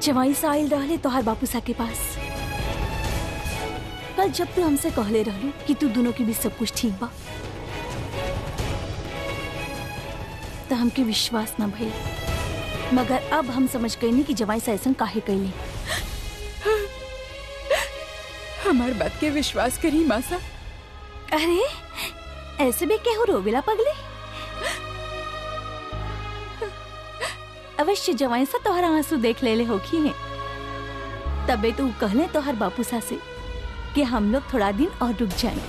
जवाई से आयल रहले तोहार बापू सा के पास। कल जब तू हमसे कहले रहलू कि तू दोनों के बीच सब कुछ ठीक बा, तो हमके विश्वास न भइल, मगर अब हम समझ गए कि जवाई से ऐसा काहे कैली। हमार बात के विश्वास करी मासा। अरे ऐसे भी केहू रोवेला पगले। अवश्य जवाई सा तोहरा आंसू देख लेले होखी है, तबे तू कहले तोहर बापू सा से कि हम लोग थोड़ा दिन और रुक जाएं।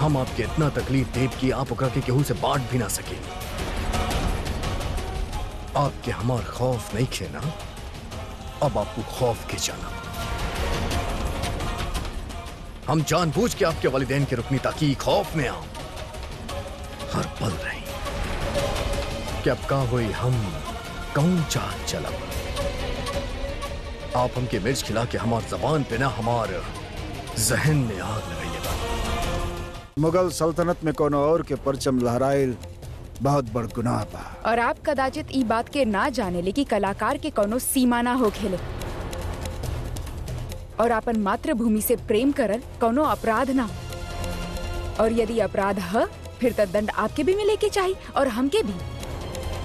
हम आपके इतना तकलीफ देव कि आप ओकरा के केहू से बांट भी ना सके। आपके हमार खौफ नहीं खेना, अब आपको खौफ के जाना। हम जानबूझ के आपके वालिदैन के रुकनी ताकि खौफ में आओ हर पल रही कि अब का हुई हम कौन चाह चलब। आप हमके मिर्च खिला के हमार जबान पे ना हमार जहन में आग लगाइए बा। मुगल सल्तनत में कोनो और के परचम लहराइल बहुत बड़ गुनाह बा। और आप कदाचित ई बात के ना जाने ले कि कलाकार के कोनो सीमा ना हो खेले, और अपन मातृभूमि से प्रेम करल कोनो अपराध ना। और यदि अपराध है फिर तो दंड आपके भी मिले के चाहिए और हमके भी,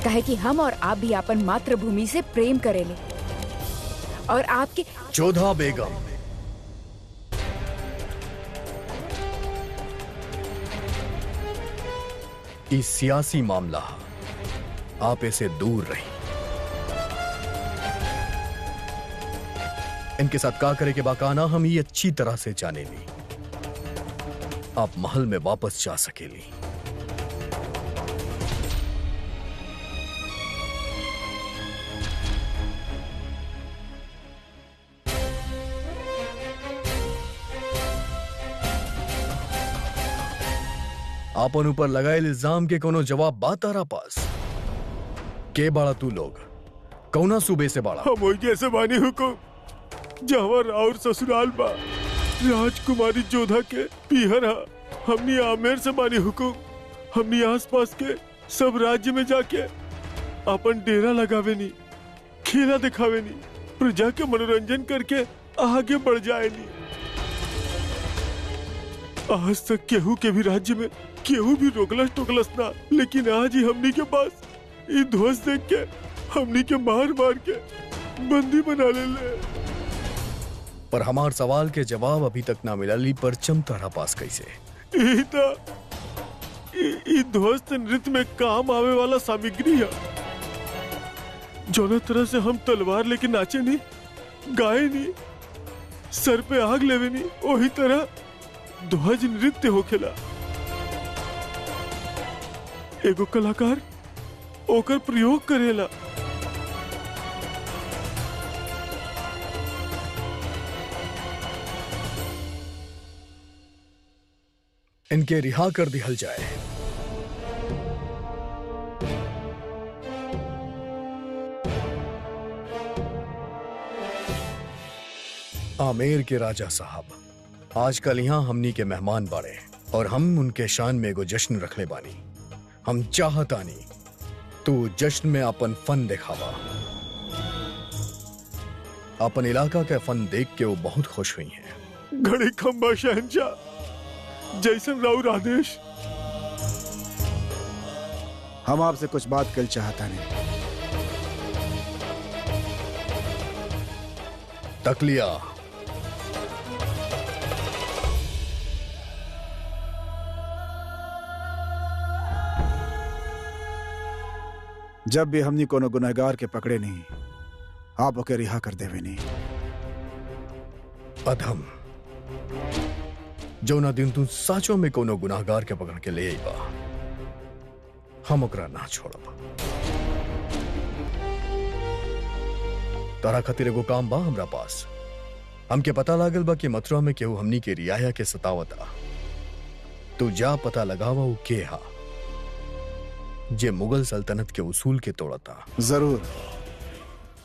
कहे कि हम और आप भी अपन मातृभूमि से प्रेम करेले। और आपके जोधा बेगम, इस सियासी मामला आप इसे दूर रही। इनके साथ का करे के बाकाना हम ये अच्छी तरह से जाने ली। आप महल में वापस जा सकेली। आपन ऊपर लगाए इल्जाम के कोनो जवाब बा तारा पास? के बाड़ा तू लोग? कौना सूबे से बाड़ा? हम वही जैसे बानी हुकुम जहवर और ससुराल बा राजकुमारी जोधा के पीहर हा। हमनी आमेर से बानी हुकुम। हमनी आसपास के सब राज्य में जाके अपन डेरा लगावे नी, खेला दिखावे नी, प्रजा के मनोरंजन करके आगे बढ़ जाए नी। आज तक केहू के भी राज्य में केहू भी रोकलस टोकलस ना, लेकिन आज ही हमनी के पास ये ध्वज देख के हमनी के मार मार के बंदी बना ले। पर हमार सवाल के जवाब अभी तक ना मिला। ली परचम तारा पास कैसे? ध्वज नृत्य में काम आवे वाला सामग्री है। जो तरह से हम तलवार लेके नाचे नहीं, गाए नहीं, सर पे आग लेवे नहीं, वही तरह ध्वज नृत्य होखेला। एगो कलाकार ओकर प्रयोग करेला। इनके रिहा कर दिहल जाए। आमेर के राजा साहब आजकल यहाँ हमनी के मेहमान बाड़े और हम उनके शान में एगो जश्न रखले बानी। हम चाहतानी तू जश्न में अपन फन दिखावा। अपन इलाका के फन देख के वो बहुत खुश हुई हैं। घड़ी खंबा शहंशाह, जैसन राउर आदेश। हम आपसे कुछ बात कर चाहता नहीं। तकलिया जब भी हमनी कोनो गुनहगार के पकड़े नहीं, आप ओके रिहा कर देवे नहीं। अधम, जो ना दिन तू साचो में कोनो गुनाहगार के पकड़ के ले आई बा, हम ओकरा ना छोड़ब। तारा खातिर एगो काम बा हमरा पास। हमके पता लागल बा कि मथुरा में केहू हमनी के रियाया के सतावता। तू जा पता लगावा उ के हा जे मुगल सल्तनत के उसूल के तोड़ता। जरूर,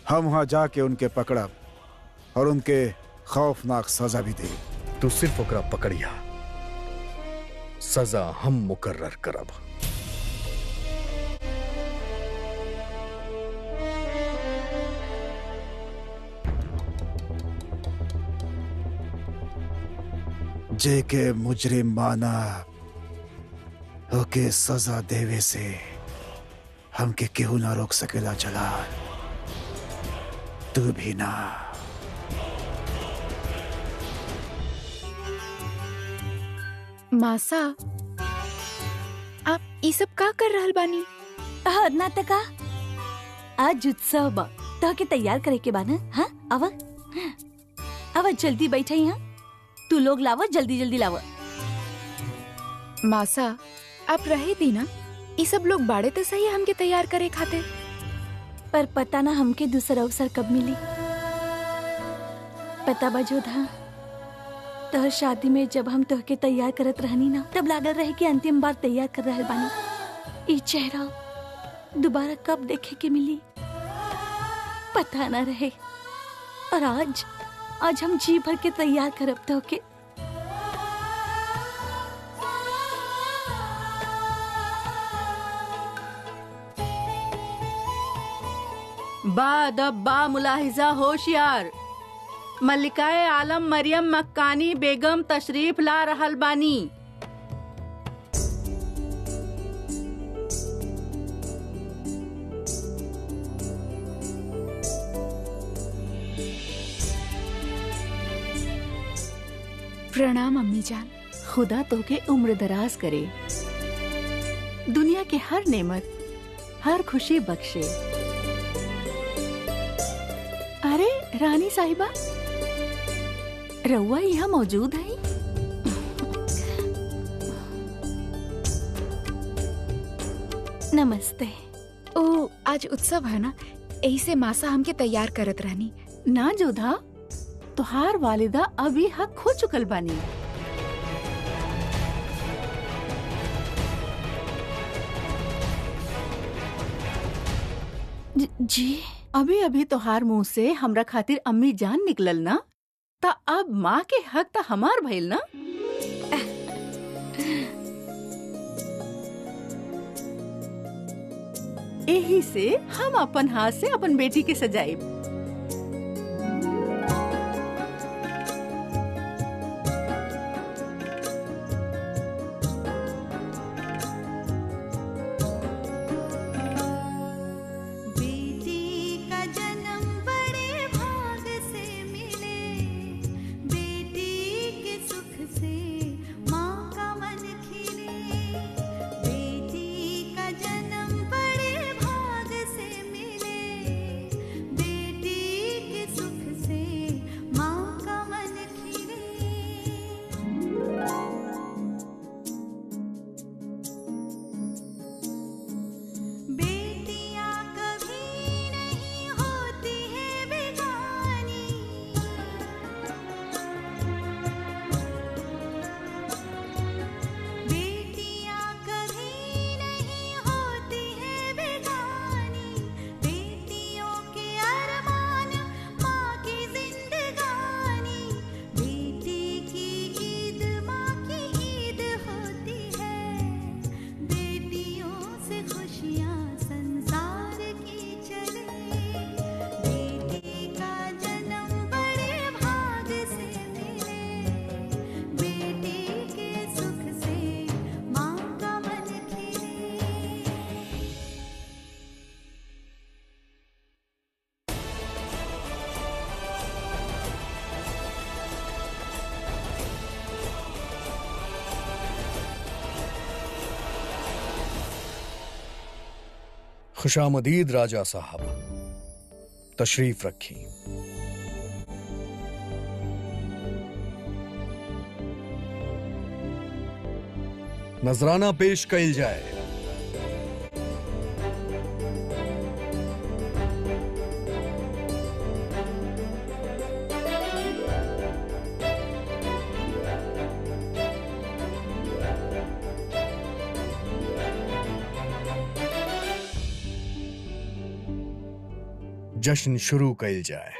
हम वहां जाके उनके पकड़ब और उनके खौफनाक सजा भी दे। तू सिर्फ ओकरा पकड़िया, सजा हम मुकर्रर करब। जे के मुजरिम माना ओके सजा देवे से हमके केहू ना रोक सकेला जलाल, तू भी ना। मासा, आप ये सब का कर रहल बानी? ना तका आज उत्सव बा तो के तैयार करे के बाना। हाँ आवा आवा, जल्दी बैठा यहाँ। तू लोग लावा, जल्दी जल्दी लावा। मासा, आप रहे दी ना, ये सब लोग बाड़े तो सही हमके तैयार करे खातिर। पर पता ना हमके दूसरा अवसर कब मिली। पता बा जोधा, तोहर शादी में जब हम तोहके तैयार करत रहनी ना, तब लागल रहे कि अंतिम बार तैयार कर रहल बानी। ई चेहरा दोबारा कब देखे के मिली पता ना रहे। और आज हम जी भर के तैयार करब तोहके। बा मुलाहिजा होशियार, मल्लिकाए आलम मरियम मक्कानी बेगम तशरीफ ला रहल बानी। प्रणाम अम्मी जान। खुदा तोके उम्र दराज करे, दुनिया के हर नेमत, हर खुशी बख्शे। अरे रानी साहिबा, रउआ यहाँ मौजूद है? नमस्ते। ओ, आज उत्सव है ना, यही से मासा हमके तैयार करत रहनी। ना जोधा, तुहार वालिदा अभी हक खो चुकल बानी। जी अभी अभी तोहार मुंह से हमरा खातिर अम्मी जान निकलल ना, ता अब माँ के हक ता हमार भइल ना। यही से हम अपन हाथ से अपन बेटी के सजाइब। खुशामदीद राजा साहब, तशरीफ रखी। नजराना पेश कइल जाए। जश्न शुरू कइल जाए।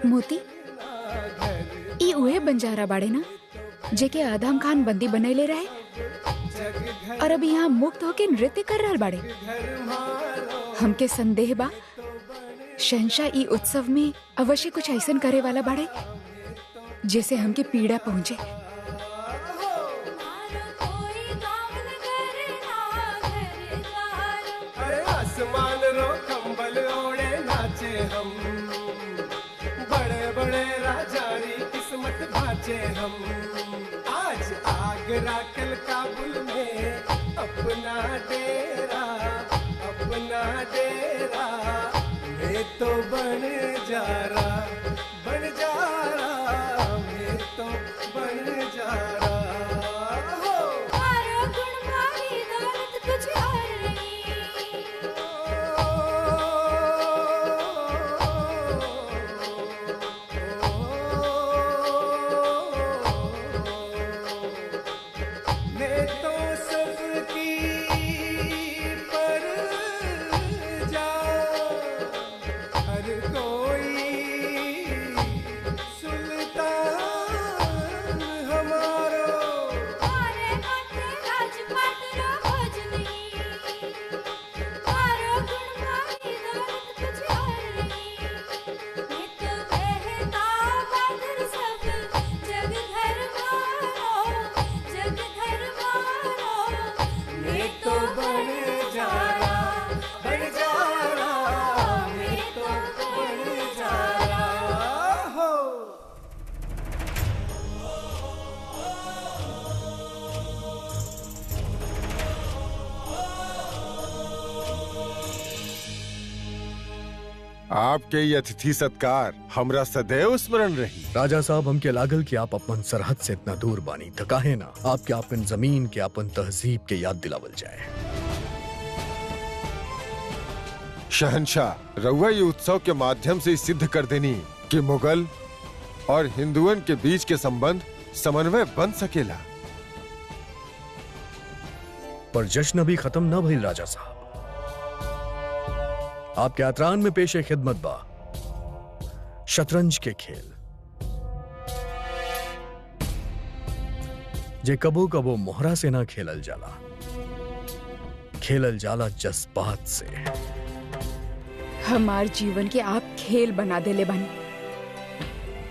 मोती, ई उहे बंजारा बाड़े ना जेके आदम खान बंदी बनैले रहे? और अभी यहाँ मुक्त होके नृत्य कर रहल बाड़े। हमके संदेह बा शहंशाह ई उत्सव में अवश्य कुछ ऐसन करे वाला बाड़े जैसे हमके पीड़ा पहुंचे। आसमान रो कंबल ओढ़े नाचे हम, बड़े बड़े राजारी किस्मत भाचे हम। आज आगरा कल काबुल में अपना डेरा मैं तो बन जा रहा मैं तो बन जा रहा। आपके ये अतिथि सत्कार हमरा सदैव स्मरण रही। राजा साहब हमके लागल कि आप अपन सरहद से इतना दूर बानी, त काहे ना आपके अपन जमीन के अपन तहजीब के याद दिलावल जाए। शहंशाह, रउआ ये उत्सव के माध्यम से सिद्ध कर देनी कि मुगल और हिंदुओं के बीच के संबंध समन्वय बन सकेला। पर जश्न अभी खत्म न भइल राजा साहब। आपके आतरान में पेशे खिदमत बा शतरंज के खेल, जे कबो कबो मोहरा से ना खेलल जाला, खेलल जाला जज्बात से। हमार जीवन के आप खेल बना देले बानी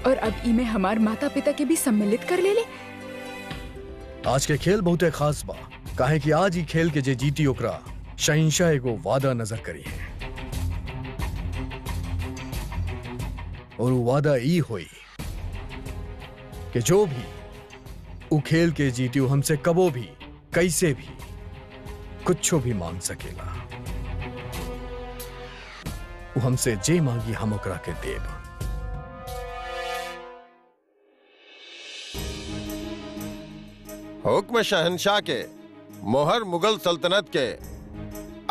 और अब इमे हमार माता पिता के भी सम्मिलित कर ले। आज के खेल बहुत खास बा, काहे कि आज ही खेल के जे जीती ओकरा शहंशाह एगो वादा नजर करी है, और वो वादा ई होई कि जो भी उ खेल के जीती हमसे कबो भी कैसे भी कुछ भी मांग सकेला। वो हमसे जे मांगी हम ओकरा के देब। हुक्म शहंशाह के मोहर मुगल सल्तनत के।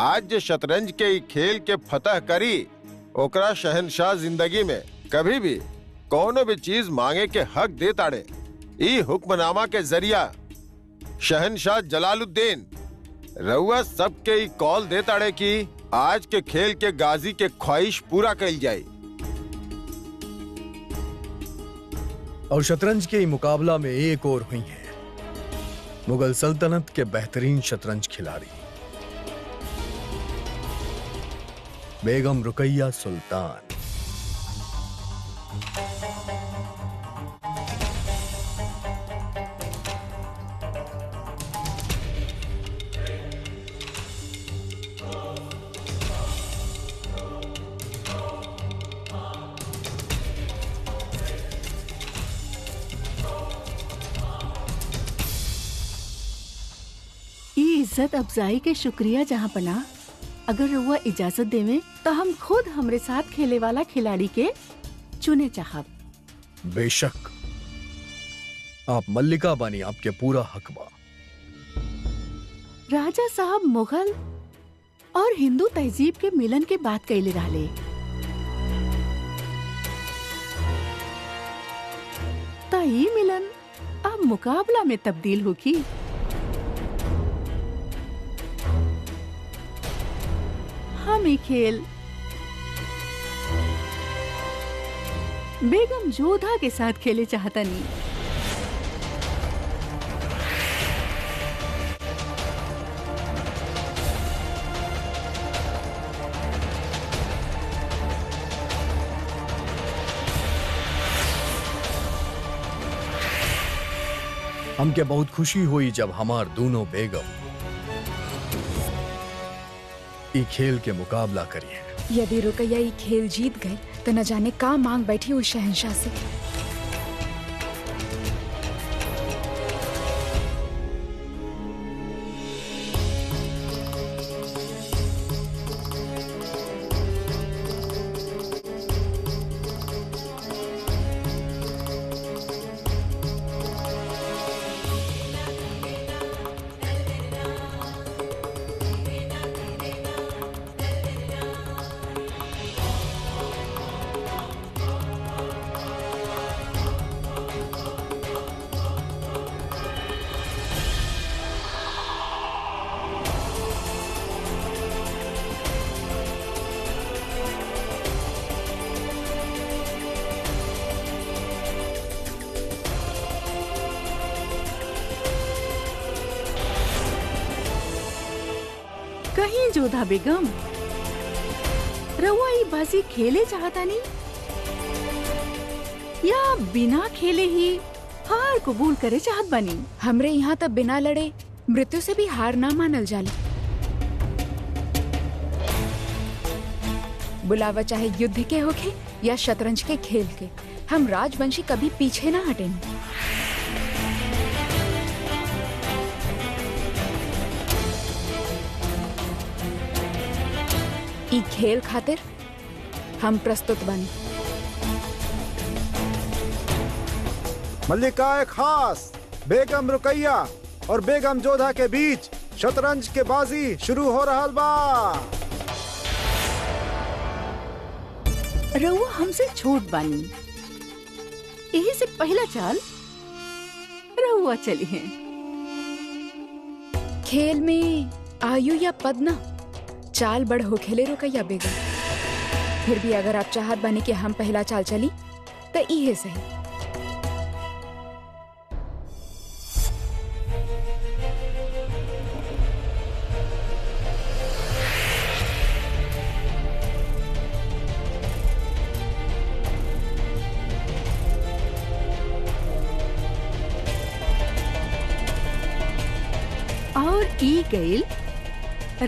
आज जे शतरंज के खेल के फतह करी ओकरा शहंशाह जिंदगी में कभी भी कोनो भी चीज मांगे के हक दे ताड़े। ई हुक्मनामा के जरिया शहंशाह जलालुद्दीन रउआ सबके ई कॉल दे ताड़े कि आज के खेल के गाजी के ख्वाहिश पूरा कइल जाए। और शतरंज के मुकाबला में एक और हुई है मुगल सल्तनत के बेहतरीन शतरंज खिलाड़ी बेगम रुकैया सुल्तान। इज्जत अफजाई के शुक्रिया जहाँ पना। अगर रउआ इजाजत देवे तो हम खुद हमरे साथ खेले वाला खिलाड़ी के चुने चाहब। बेशक आप मल्लिका बानी, आपके पूरा हक बा। राजा साहब मुगल और हिंदू तहजीब के मिलन के बात कैले रहले। त ई मिलन अब मुकाबला में तब्दील होगी। हम ही खेल बेगम जोधा के साथ खेले चाहता नहीं। हमके बहुत खुशी हुई जब हमार दोनों बेगम ई खेल के मुकाबला करिए। यदि रुकैया ये खेल जीत गए तो न जाने का मांग बैठी उस शहंशाह से। कहीं जोधा बेगम रउआ ई बाजी खेले चाहता नहीं या बिना खेले ही हार कबूल करे चाहत बनी? हमरे यहाँ तब बिना लड़े मृत्यु से भी हार ना मानल जाला। बुलावा चाहे युद्ध के होके या शतरंज के खेल के, हम राजवंशी कभी पीछे ना हटेंगे। ई खेल खातिर हम प्रस्तुत बनी। मल्लिकाए खास बेगम रुकैया और बेगम जोधा के बीच शतरंज के बाजी शुरू हो रहा बा। रउआ हमसे छोट बानी, यही से पहला चाल रउआ चली है। खेल में आयु या पद ना, चाल बड़ हो खेले रुकैया बेगम। फिर भी अगर आप चाहत बने कि हम पहला चाल चली तो इहे सही। और ई गईल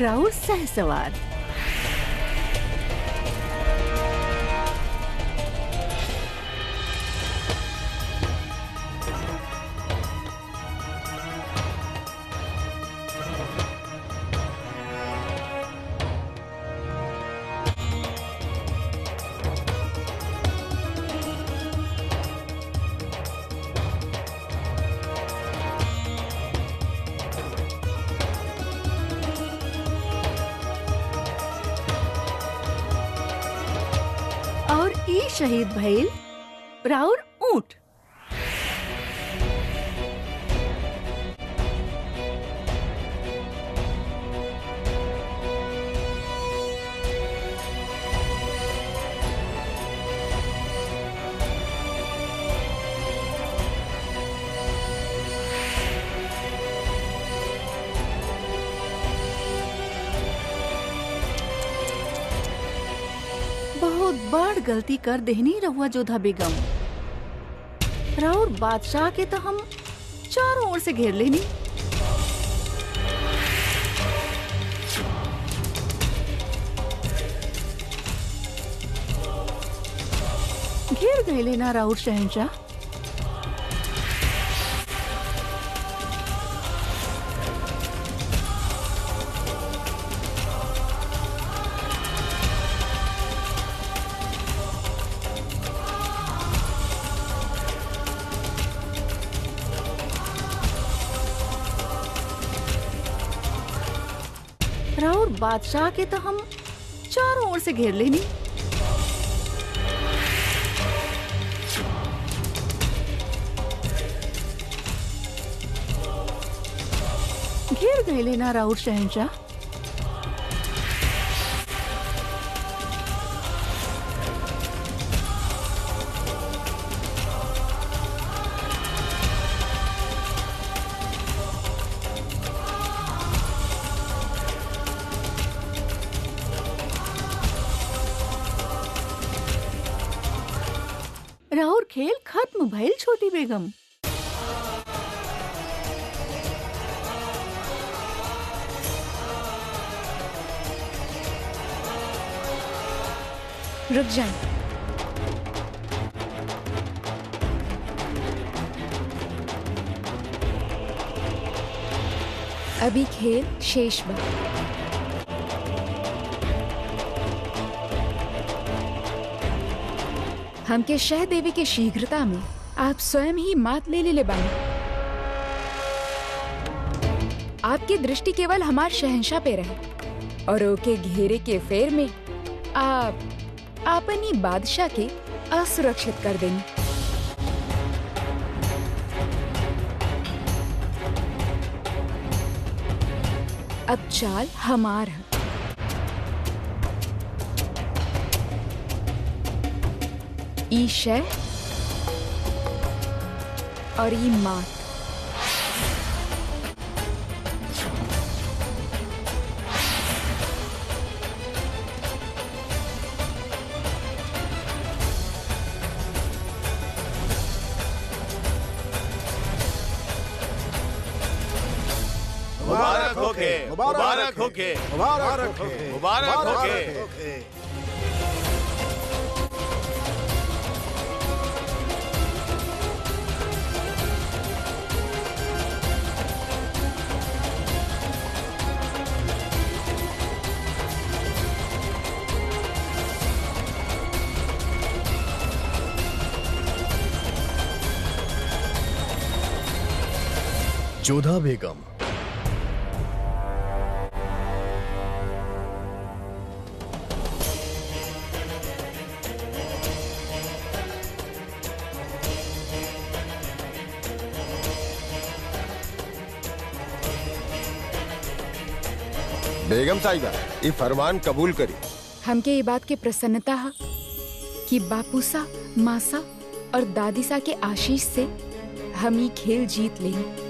राउर सहसवार। और ई शहीद भइल राउर ऊंट। बहुत बड़ गलती कर देहनी रहुआ जोधा बेगम। राउर बादशाह के तो हम चारों ओर से घेर लेनी, घेर गए लेना राउर शहंशाह। राउर बादशाह के तो हम चारों ओर से घेर लेनी, घेर गए लेना राउर शहंशाह। राउर खेल खत्म भइल छोटी बेगम। रुक जाएं। अभी खेल शेष बा। हमके शह देवी के शीघ्रता में आप स्वयं ही मात ले बानी। आपकी दृष्टि केवल हमार शहंशाह पे रहे और ओके घेरे के फेर में आप अपनी बादशाह के असुरक्षित कर देंगे। अब चाल हमार है। ई शह और ई मात। मुबारक होके, मुबारक होके, मुबारक होके, मुबारक होके। जोधा बेगम, बेगम साहिबा ये फरमान कबूल करी। हमके ये बात के प्रसन्नता है कि बापूसा, मासा और दादीसा के आशीष से हम ये खेल जीत लेंगे।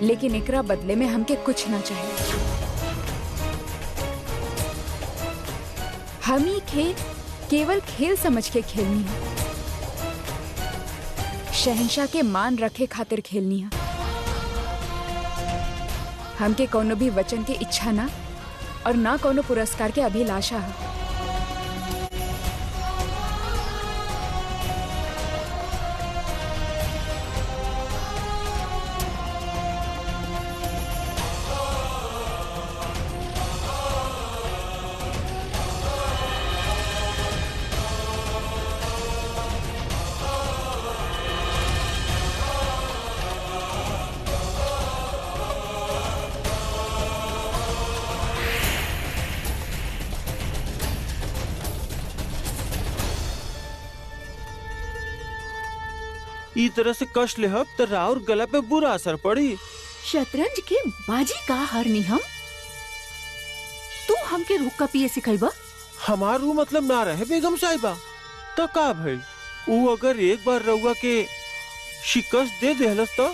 लेकिन एकरा बदले में हमके कुछ ना चाहिए। हम ये खेल केवल खेल समझ के खेलनी है, शहंशाह के मान रखे खातिर खेलनी है। हमके कोनो भी वचन के इच्छा ना और ना कोनो पुरस्कार के अभिलाषा है। ई तरह से कष्ट लेहब तो राउर गला पे बुरा असर पड़ी। शतरंज के बाजी का हरनी हम। तू हमके रुक का पिए सिखाइबा? हमार वो मतलब ना रहे बेगम साहिबा। तो का भाई वो अगर एक बार रउआ के शिकस्त दे देहलस तो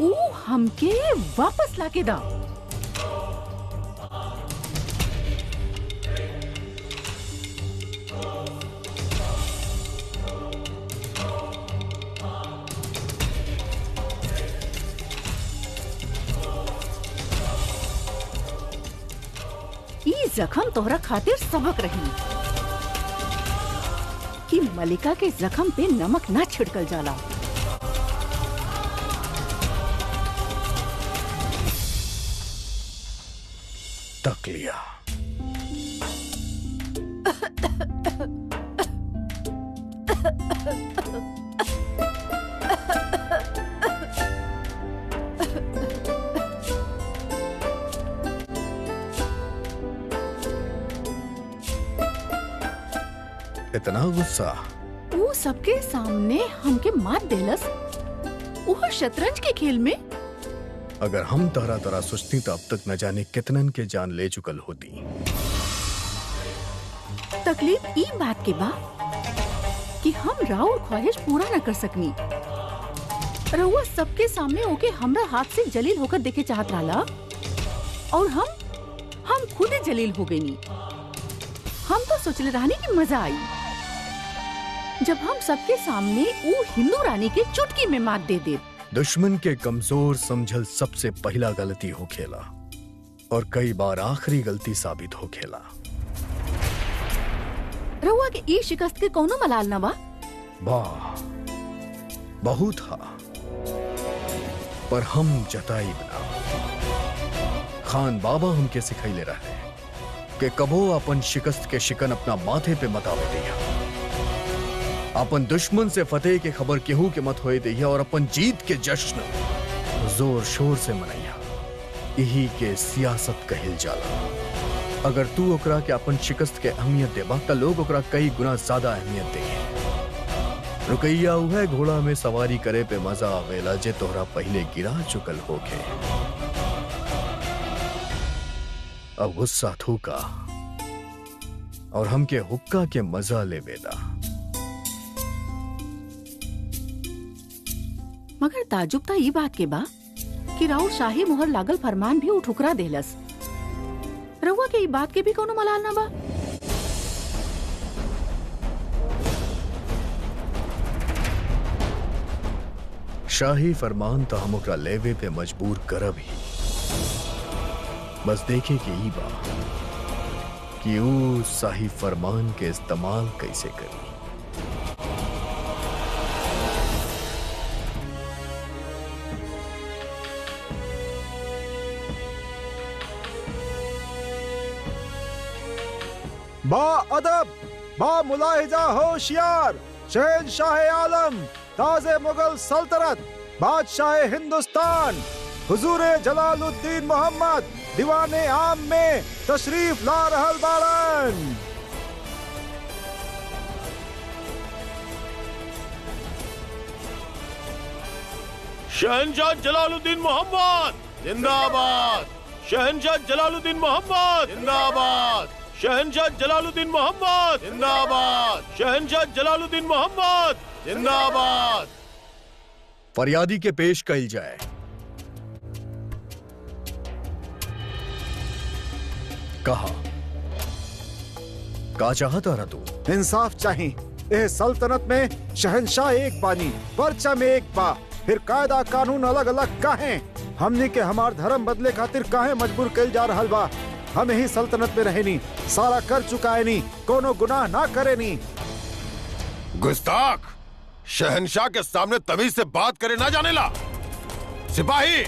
ऊ हमके वापस लाके दा। ई जख्म तोहरा खातिर सबक रही कि मलिका के जख्म पे नमक ना छिड़कल जाला। तक लिया। इतना गुस्सा? वो सबके सामने हमके मार देलस, वो शतरंज के खेल में। अगर हम तरह तरह सोचती तो अब तक न जाने कितनन के जान ले चुकल होती। तकलीफ ई बात के बा कि हम राउर ख्वाहिश पूरा न कर सकनी। रउआ सबके सामने होके हमरा हाथ से जलील होकर देखे चाहत रहला और हम खुदे जलील हो गईनी। हम तो सोचले रहनी कि मजा आई जब हम सबके सामने वो हिंदू रानी के चुटकी में मात दे दे। दुश्मन के कमजोर समझल सबसे पहला गलती हो खेला और कई बार आखिरी गलती साबित हो खेला। रहुआ के ई शिकस्त के कोनो मलाल न बा। वाह, बहुत हा, पर हम जताई बना। खान बाबा हमके सिखैले रहे कि कबो अपन शिकस्त के शिकन अपना माथे पे मत आवे दिया, अपन दुश्मन से फतेह के खबर केहू के मत होए दिया और अपन जीत के जश्न जोर शोर से मनैया। यही के सियासत कहल जाला। अगर तू ओकरा के अपन शिकस्त के अहमियत देबा त लोग ओकरा कई गुना ज्यादा अहमियत देंगे। रुकैया उहे घोड़ा में सवारी करे पे मजा आवेला जे तोहरा पहले गिरा चुकल होके। अब गुस्सा थूका और हमके हुक्का के मजा ले बेदा। मगर ताजुब ता ई बात के बा कि राउर शाही मोहर लागल फरमान भी उठुकरा देलस। रहुआ के ई बात के भी कोनो मलाल ना बा। शाही फरमान तो हम ओकरा लेवे पे मजबूर करब ही। बस देखे कि ई बा कि ऊ शाही फरमान के इस्तेमाल कैसे करी। बा अदब, बा मुलाहिजा होशियार, शहंशाह आलम, ताजे मुगल सल्तनत, बादशाह हिंदुस्तान, हुजूरे जलालुद्दीन मोहम्मद दीवाने आम में तशरीफ ला रहल बाड़न। शहंशाह जलालुद्दीन मोहम्मद जिंदाबाद। शहंशाह जलालुद्दीन मोहम्मद जिंदाबाद। शहंशाह जलालुद्दीन मोहम्मद जिंदाबाद। शहंशाह जलालुद्दीन मोहम्मद जिंदाबाद। फरियादी के पेश कइल जाए। कहा का चाहता रहा तू? इंसाफ चाहिए। यह सल्तनत में शहंशाह एक बानी, परचम एक बा, फिर कायदा कानून अलग अलग काहे? हमने के हमार धर्म बदले खातिर काहे मजबूर कइल जा रहल बा? हम ही सल्तनत में रहेनी, सारा कर चुकाए नी, कोनो गुनाह ना करे नी। गुस्ताख, शहंशाह के सामने तमीज से बात करे ना जाने ला। सिपाही,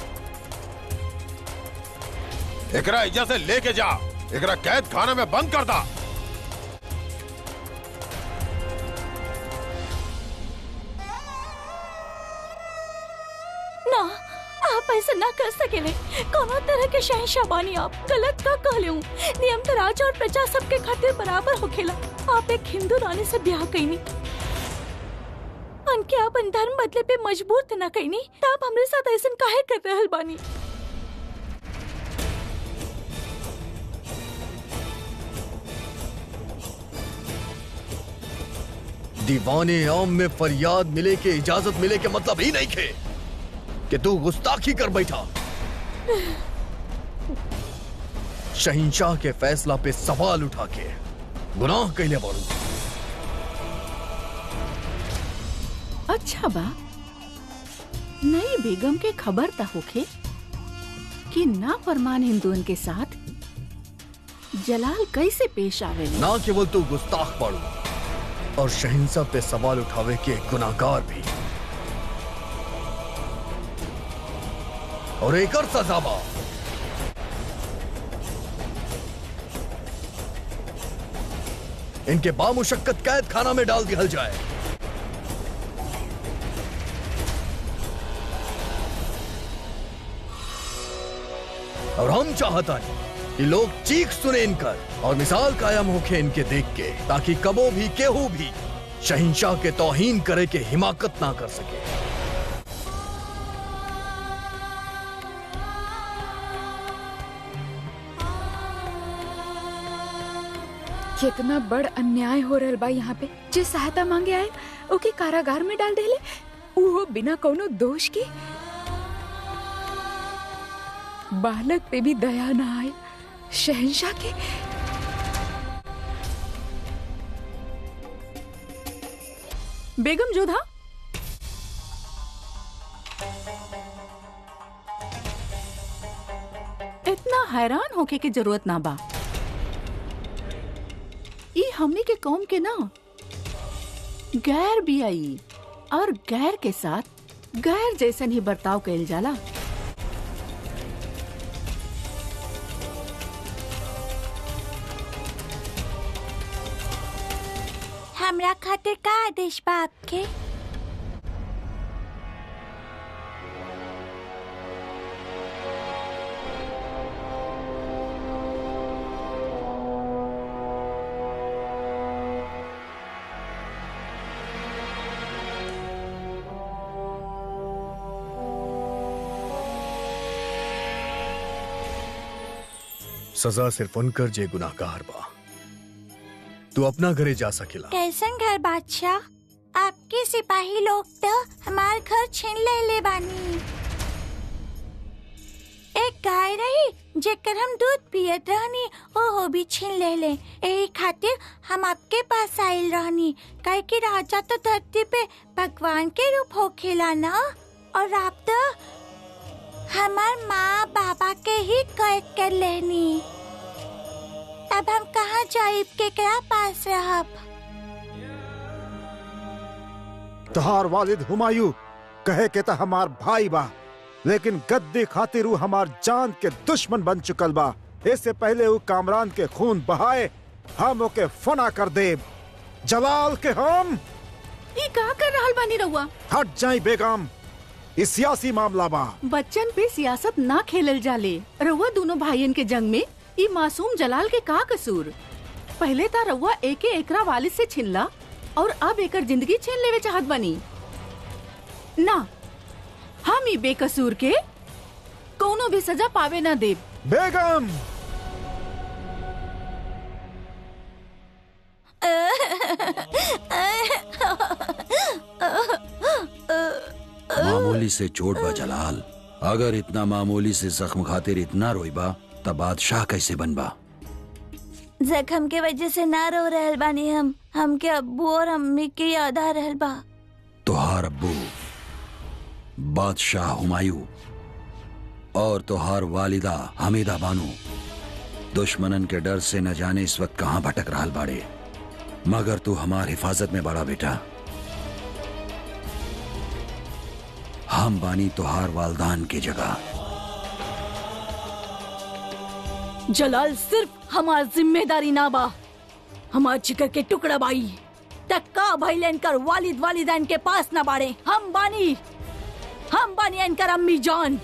एकरा इज्जा से लेके जा, एकरा कैद खाना में बंद कर दा। ना, आप ऐसा ना कर सकेले। कोनो तरह के शहंशाह बानी आप, गलत का कहले हूँ। नियम तो राजा और प्रजा सबके खातिर बराबर होखेला। आप एक हिंदू रानी से ब्याह कईनी, उनके अपन धर्म बदले पे मजबूर त ना कईनी, त आप हमरे साथ ऐसा काहे कर रहल बानी? दीवाने आम में फरियाद मिले के इजाजत मिले के मतलब ही नहीं खे कि तू गुस्ताखी कर बैठा। शहंशाह के फैसला पे सवाल उठा के गुनाह कैले बाड़ू। अच्छा बा, नई बेगम के खबर ता होखे कि ना फरमान हिंदुओं के साथ जलाल कैसे पेश आवेले। ना केवल तू गुस्ताख बाड़ू और शहंशाह पे सवाल उठावे के गुनाहगार भी। और एक और सजा बा, इनके बामुशक्कत कैद खाना में डाल दिया जाए। और हम चाहता है कि लोग चीख सुने इनकर और मिसाल कायम होके इनके देख के, ताकि कबो भी केहू भी शहंशाह के तौहीन करे के हिमाकत ना कर सके। कितना बड़ अन्याय हो रहल बा यहाँ पे। जे सहायता मांगे आए ओके कारागार में डाल देले, वो बिना कोनो दोष के। बालक पे भी दया ना आए। शहंशाह के बेगम जोधा, इतना हैरान होके के जरूरत ना बा। ई हमनी के कौम के ना गैर भी आई और गैर के साथ गैर जैसन ही बर्ताव कइल जाला। हमरा खातिर का आदेश बा आपके? सजा सिर्फ उनकर जे गुनाहगार बा। तू अपना घरे जा सकेला। कैसन घर बादशाह? आपके सिपाही लोग तो हमार घर छीन ले बानी। एक गाय रही जेकर हम दूध पियत रहनी, ओहो भी छीन ले। यही खातिर हम आपके पास आइल रहनी, काहे कि राजा तो धरती पे भगवान के रूप होखेला ना, और आप तो हमार माँ बाबा के ही कैद कर लेनी। अब हम कहाँ जाइब, केकरा पास रहब? तोहार वालिद हुमायूं कहे के ता हमार भाई बा, लेकिन गद्दी खातिर ऊ हमार जान के दुश्मन बन चुकल बा। इससे पहले ऊ कामरान के खून बहाए हम ओके फना कर देब। जलाल के हम ई का कर रहल बानी रउआ? हट जाई बेगम, ई सियासी मामला बा। बच्चन पे सियासत ना खेलल जाले। रउआ दोनों भाइयन के जंग में ई मासूम जलाल के का कसूर? पहले ता रउआ एके एकरा वालिद से छिनला और अब एकर जिंदगी छीन लेवे चाहत बनी ना। हम ई बेकसूर के कोनो भी सजा पावे ना देब। बेगम मामूली से चोट बा जलाल, अगर इतना मामूली से जख्म खातिर इतना रोईबा तब बादशाह कैसे बनबा? जख्म के वजह से ना रो रहल बानी हम, हमके अब्बू और अम्मी के याद आ रहल बा। तोहार अब्बू बादशाह हुमायूं और तोहार वालिदा हमीदा बानो दुश्मनन के डर से न जाने इस वक्त कहाँ भटक रहल बाड़े, मगर तू हमार हिफाजत में बड़ा बेटा। हम बानी तोहार वालदान की जगह। जलाल सिर्फ हमार जिम्मेदारी ना बा, हमार जिगर के टुकड़ा बाई। तक्का भाईलेन कर वालिद वालिदैन के पास ना बाड़े। हम बानी इनकर अम्मी जान।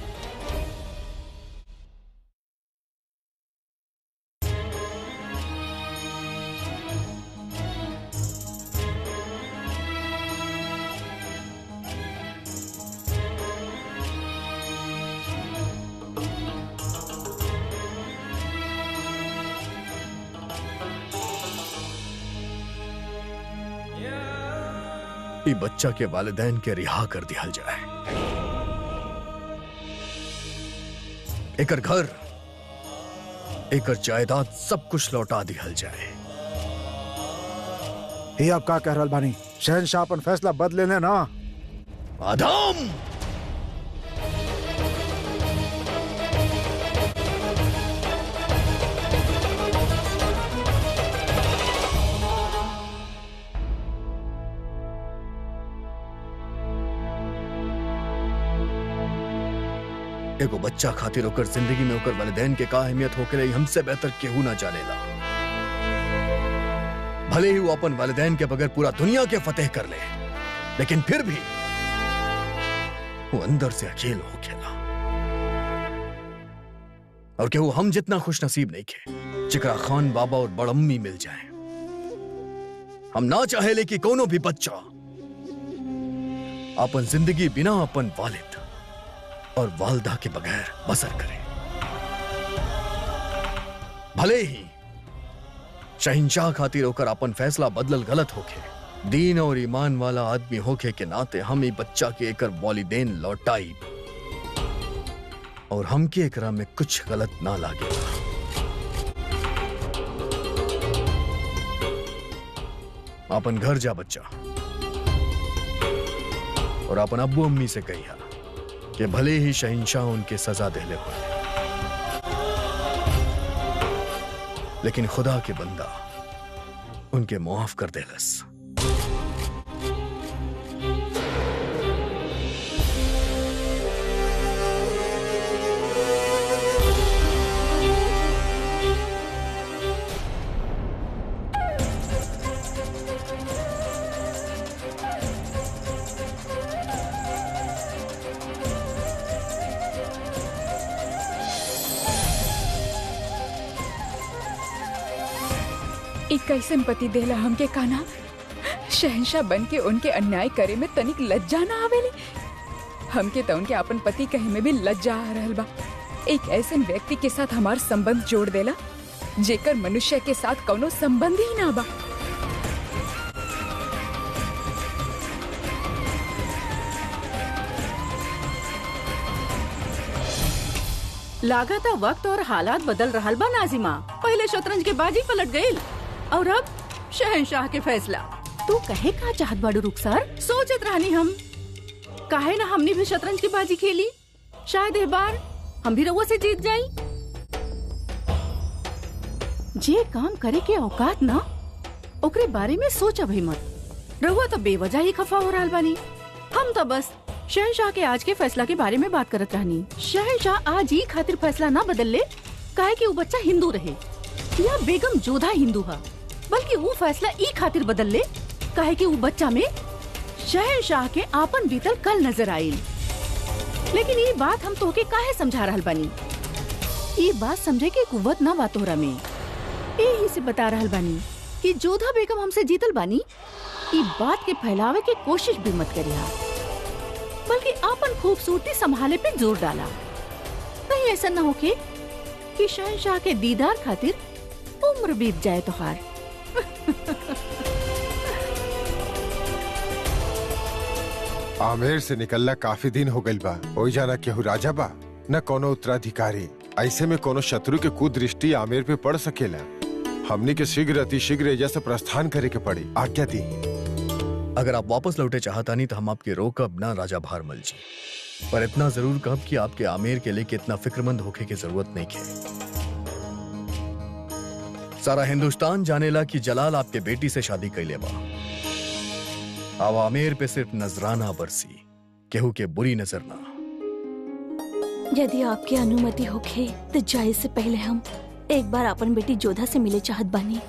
ई बच्चा के वालिदैन के रिहा कर दिया जाए। एकर घर, एकर जायदाद सब कुछ लौटा दिया जाए। ये आप का कह रहल बानी? शहनशाह अपन फैसला बदले ने ना। आदम एगो बच्चा खातिर होकर जिंदगी में होकर वालिदैन के का अहमियत होकर रही हमसे बेहतर केहू ना जानेला। भले ही वो अपन वालिदैन के बगैर पूरा दुनिया के फतेह कर ले, लेकिन फिर भी वो अंदर से अकेल हो खेला। और केहू हम जितना खुश नसीब नहीं खे जिकरा खान बाबा और बड़म्मी मिल जाए। हम ना चाहेले कि कोनो भी बच्चा अपन जिंदगी बिना अपन वालिद और वालदा के बगैर बसर करे। भले ही शहंशाह खातिर होकर अपन फैसला बदलल गलत होके, दीन और ईमान वाला आदमी होके के नाते हम ही बच्चा के एकर वालिदैन लौटाई और हम के एकरा में कुछ गलत ना लागे। अपन घर जा बच्चा और अपन अब्बू अम्मी से कहिया कि भले ही शहंशाह उनके सजा देले हो। लेकिन खुदा के बंदा उनके मुआफ कर देलस। एक कैसन पति देला हमके काना, शहंशाह बन के उनके अन्याय करे में तनिक लज्जा ना आवेली। हमके तो उनके अपन पति कहे में भी लज्जा आ रहल बा। एक ऐसे व्यक्ति के साथ हमार संबंध जोड़ देला जेकर मनुष्य के साथ कौनो संबंध ही ना बा। लागत वक्त और हालात बदल रहल बा नाजिमा। पहले शतरंज के बाजी पलट गईल और अब शहंशाह के फैसला। तू कहे का चाहत बाड़ू रुखसार? सोचत रहनी हम काहे ना हमने भी शतरंज की बाजी खेली, शायद इस बार हम भी रउआ से जीत जाई। जे काम करे के औकात ना ओकरे बारे में सोचा भी मत। रउआ तो बेवजह ही खफा हो रहल बानी। हम तो बस शहंशाह के आज के फैसला के बारे में बात करत रहनी। शहंशाह आज ही खातिर फैसला ना बदल ले काहे कि वो बच्चा हिंदू रहे या बेगम जोधा हिंदू है, बल्कि वो फैसला ई खातिर बदल ले काहे कि वो बच्चा में शहंशाह के आपन बीतल कल नजर आईल। लेकिन ये बात हम तोहके काहे समझा रहल बानी? ये बात समझे के कुव्वत ना बा तोहरा में। यही से बता रहल बानी कि जोधा बेगम हमसे जीतल बानी। ये बात के फैलावे के कोशिश भी मत करिया, बल्कि आपन खूबसूरती संभाले पे जोर डाला। कहीं ऐसा न होके कि शहंशाह के दीदार खातिर उम्र बीत जाए तोहार। आमेर से निकलना काफी दिन हो गइल बा। ओई जाना केहू राजा बा न कोनो उत्तराधिकारी। ऐसे में कोनो शत्रु के कुदृष्टि आमेर पे पड़ सकेला। हमनी के शीघ्र अतिशीघ्र एजा से प्रस्थान करे के पड़ी। आज्ञा दी। अगर आप वापस लौटे चाहता नहीं तो हम आपके रोकब ना राजा भारमल जी, पर इतना जरूर कहब कि आपके आमेर के लिए इतना फिक्रमंद होके की जरूरत नहीं है। सारा हिंदुस्तान जानेला कि जलाल आपके बेटी से शादी कैले बा। अब आमेर पे सिर्फ नजराना बरसी, केहू के बुरी नजर ना। यदि आपकी अनुमति होखे तो जाए से पहले हम एक बार अपन बेटी जोधा से मिले चाहत बानी।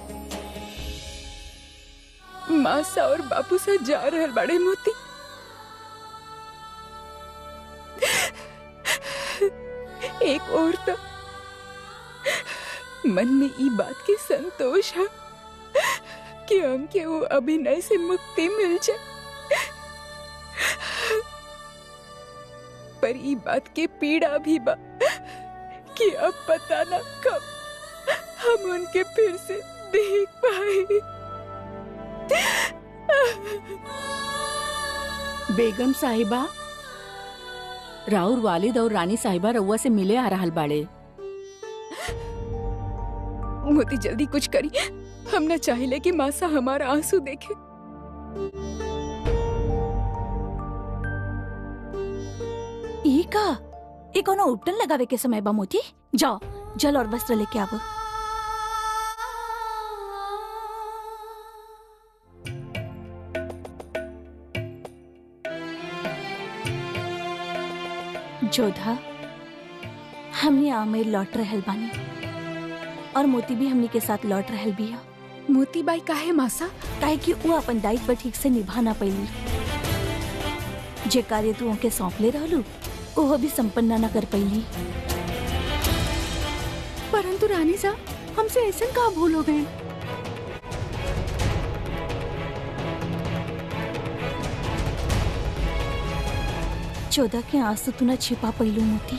मासा और बापू से जा रहल बड़े मोती। एक और तो मन में ई बात की संतोष है कि हमके वो अभिनय से मुक्ति मिल जाए, पर ई बात के पीड़ा भी बा कि अब पता ना कब हम उनके फिर से देख पाए। बेगम साहिबा, राउर वालिद और रानी साहिबा रउआ से मिले आ रहल बाड़े। मोती जल्दी कुछ करी, हम न चाहिए कि मासा हमारा आंसू देखे। ई का ये कोनो उपटन लगावे के समय बा मोती। जाओ जल और वस्त्र लेके आवो। जोधा, हमने आमेर लौट रहल बानी और मोती भी हमनी के साथ लौट रहल बिया। मोती बाई काहे मासा? काहे कि वो अपन दायित्व ठीक से निभा ना पैली। जे कार्य तू उनके सौंपले रहलू वो भी संपन्न न कर पैली। परंतु रानी साहब, हमसे ऐसा का भूल हो गई? जोधा के आंसू तू न छिपा पैलू मोती।